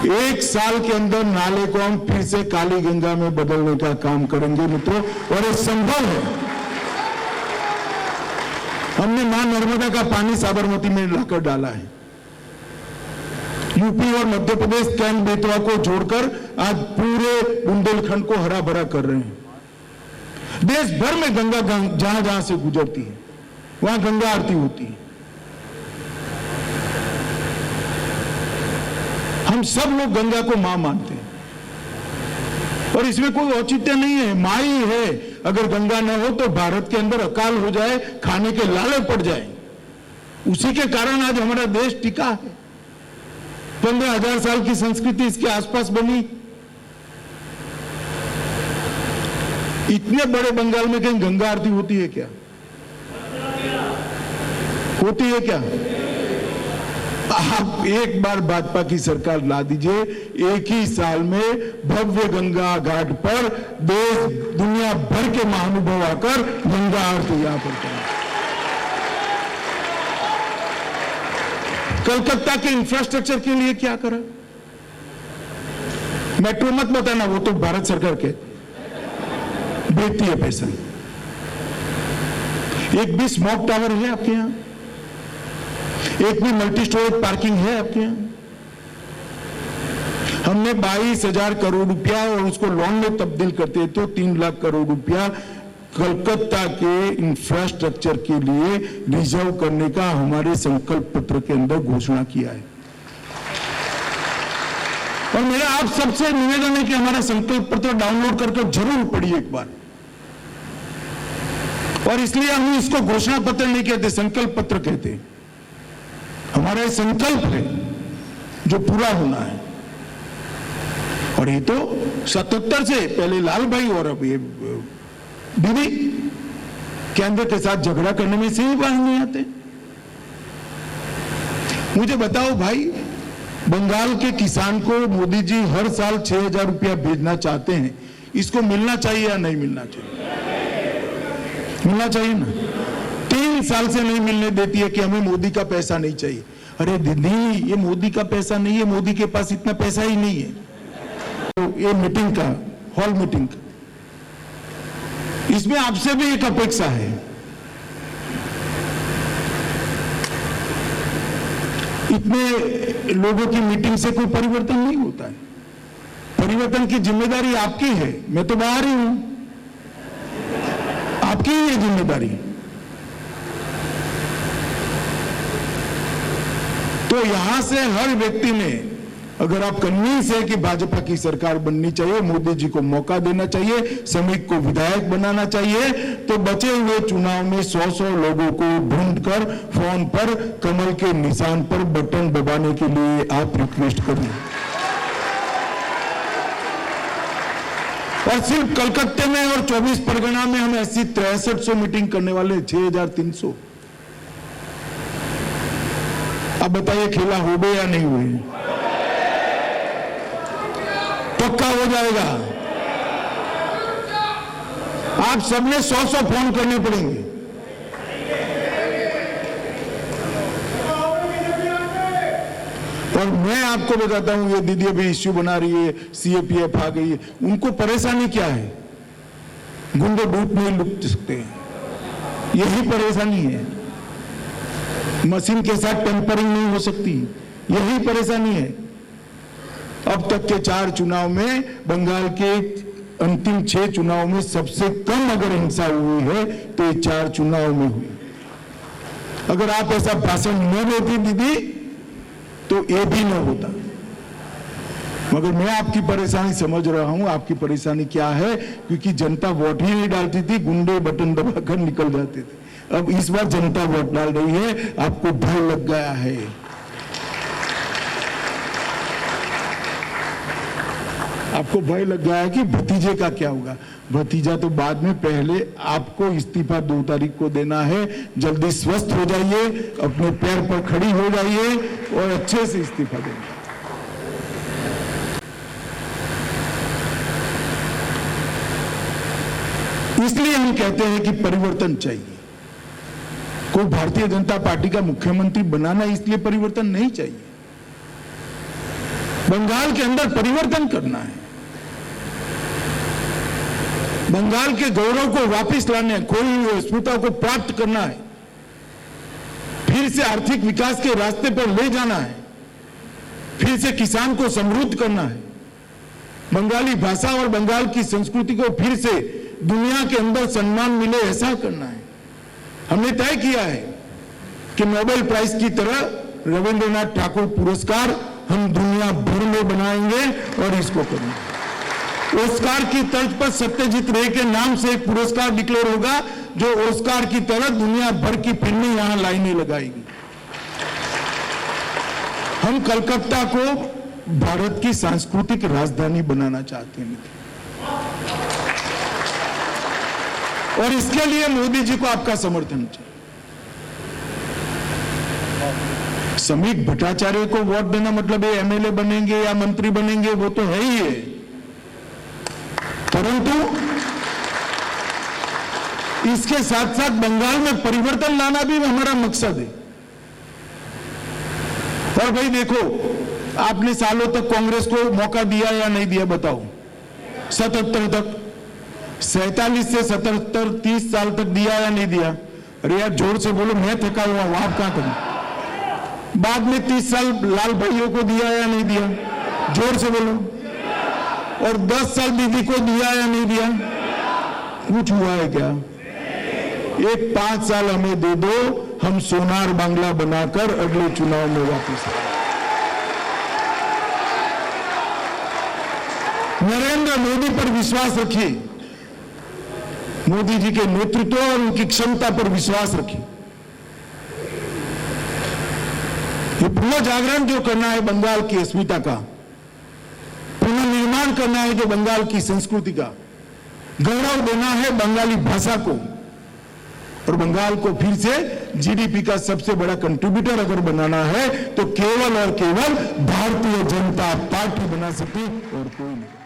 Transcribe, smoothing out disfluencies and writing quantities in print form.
1 साल के अंदर नाले को हम फिर से काली गंगा में बदलने का काम करेंगे मित्रों, और ये संभव है। हमने मां नर्मदा का पानी साबरमती में लाकर डाला है। यूपी और मध्य प्रदेश कैंट बेतवा को जोड़कर आज पूरे बुंदेलखंड को हरा भरा कर रहे हैं। देश भर में गंगा जहां जहां से गुजरती है वहां गंगा आरती होती है। हम सब लोग गंगा को मां मानते हैं और इसमें कोई औचित्य नहीं है, मां ही है। अगर गंगा न हो तो भारत के अंदर अकाल हो जाए, खाने के लाले पड़ जाए। उसी के कारण आज हमारा देश टिका है। 15,000 साल की संस्कृति इसके आसपास बनी। इतने बड़े बंगाल में कहीं गंगा आरती होती है क्या? होती है क्या? आप एक बार भाजपा की सरकार ला दीजिए, एक ही साल में भव्य गंगा घाट पर देश दुनिया भर के महानुभाव आकर गंगा आरती यहां पर करें। कलकत्ता के इंफ्रास्ट्रक्चर के लिए क्या करा? मेट्रो मत बताना, वो तो भारत सरकार के देती है पैसा। एक भी स्मोक टावर है आपके यहां? एक भी मल्टी स्टोरेज पार्किंग है आपके यहां? हमने 22,000 करोड़ रुपया और उसको लोन में तब्दील करते तो 3 लाख करोड़ रुपया कलकत्ता के इंफ्रास्ट्रक्चर के लिए रिजर्व करने का हमारे संकल्प पत्र के अंदर घोषणा किया है। और मेरा आप सबसे निवेदन है कि हमारा संकल्प पत्र डाउनलोड करके जरूर पढ़िए एक बार। और इसलिए हम इसको घोषणा पत्र नहीं कहते, संकल्प पत्र कहते। हमारा संकल्प है जो पूरा होना है। और ये तो 77 से पहले लाल भाई और अब ये दीदी केंद्र के साथ झगड़ा करने में से ही बाहर नहीं आते। मुझे बताओ भाई, बंगाल के किसान को मोदी जी हर साल 6,000 रुपया भेजना चाहते हैं, इसको मिलना चाहिए या नहीं मिलना चाहिए? मिलना चाहिए ना। 3 साल से नहीं मिलने देती है कि हमें मोदी का पैसा नहीं चाहिए। अरे दीदी, ये मोदी का पैसा नहीं है, मोदी के पास इतना पैसा ही नहीं है। तो ये मीटिंग का, हॉल मीटिंग का, इसमें आपसे भी एक अपेक्षा है। इतने लोगों की मीटिंग से कोई परिवर्तन नहीं होता है। परिवर्तन की जिम्मेदारी आपकी है, मैं तो बाहर ही हूं, आपकी ही है जिम्मेदारी। तो यहां से हर व्यक्ति ने, अगर आप कन्विंस है कि भाजपा की सरकार बननी चाहिए, मोदी जी को मौका देना चाहिए, श्रमिक को विधायक बनाना चाहिए, तो बचे हुए चुनाव में 100 लोगों को ढूंढकर फोन पर कमल के निशान पर बटन दबाने के लिए आप रिक्वेस्ट करिए। और सिर्फ कलकत्ते में और 24 परगना में हम ऐसी 6300 मीटिंग करने वाले, 6300। अब बताइए खेला हो गए या नहीं हुए? पक्का हो जाएगा। आप सबने 100 फोन करने पड़ेंगे। और मैं आपको बताता हूं, ये दीदी अभी इश्यू बना रही है, सीएपीएफ आ गई है, उनको परेशानी क्या है? गुंडे बूथ नहीं लुट सकते, यही परेशानी है। मशीन के साथ टेम्परिंग नहीं हो सकती, यही परेशानी है। अब तक के 4 चुनाव में, बंगाल के अंतिम 6 चुनाव में सबसे कम अगर हिंसा हुई है तो ये 4 चुनाव में हुई। अगर आप ऐसा भाषण न देती दीदी तो ये भी न होता। मगर मैं आपकी परेशानी समझ रहा हूं। आपकी परेशानी क्या है? क्योंकि जनता वोट ही नहीं डालती थी, गुंडे बटन दबाकर निकल जाते थे। अब इस बार जनता वोट डाल रही है, आपको भय लग गया है। आपको भय लग गया है कि भतीजे का क्या होगा। भतीजा तो बाद में, पहले आपको इस्तीफा 2 तारीख को देना है। जल्दी स्वस्थ हो जाइए, अपने पैर पर खड़ी हो जाइए और अच्छे से इस्तीफा देंगे। इसलिए हम कहते हैं कि परिवर्तन चाहिए। कोई भारतीय जनता पार्टी का मुख्यमंत्री बनाना इसलिए परिवर्तन नहीं चाहिए। बंगाल के अंदर परिवर्तन करना है, बंगाल के गौरव को वापस लाने, खोई अस्मिता को प्राप्त करना है, फिर से आर्थिक विकास के रास्ते पर ले जाना है, फिर से किसान को समृद्ध करना है, बंगाली भाषा और बंगाल की संस्कृति को फिर से दुनिया के अंदर सम्मान मिले ऐसा करना है। हमने तय किया है कि नोबेल प्राइज की तरह रविंद्रनाथ ठाकुर पुरस्कार हम दुनिया भर में बनाएंगे और इसको करेंगे। ऑस्कार की तर्ज पर सत्यजीत रे के नाम से एक पुरस्कार डिक्लेयर होगा जो ऑस्कार की तरह दुनिया भर की फिल्में यहां लाइनें लगाएगी। हम कलकत्ता को भारत की सांस्कृतिक राजधानी बनाना चाहते हैं और इसके लिए मोदी जी को आपका समर्थन चाहिए। समीक भट्टाचार्य को वोट देना मतलब ये एमएलए बनेंगे या मंत्री बनेंगे वो तो है ही है, परंतु इसके साथ साथ बंगाल में परिवर्तन लाना भी हमारा मकसद है। और भाई देखो, आपने सालों तक कांग्रेस को मौका दिया या नहीं दिया बताओ? 77 तक, 47 से 77, 30 साल तक दिया या नहीं दिया? अरे यार जोर से बोलो, मैं थका हुआ हूं, आप कहां थे? बाद में 30 साल लाल भाइयों को दिया या नहीं दिया? जोर से बोलो। और 10 साल दीदी को दिया या नहीं दिया? कुछ हुआ है क्या? एक 5 साल हमें दे दो, हम सोनार बांग्ला बनाकर अगले चुनाव में वापस आए। नरेंद्र मोदी पर विश्वास रखिए, मोदी जी के नेतृत्व और उनकी क्षमता पर विश्वास रखिए। ये पुनर्जागरण जो करना है बंगाल की अस्मिता का, पुनर्निर्माण करना है जो बंगाल की संस्कृति का, गौरव देना है बंगाली भाषा को, और बंगाल को फिर से जीडीपी का सबसे बड़ा कंट्रीब्यूटर अगर बनाना है तो केवल और केवल भारतीय जनता पार्टी बना सकती और कोई नहीं।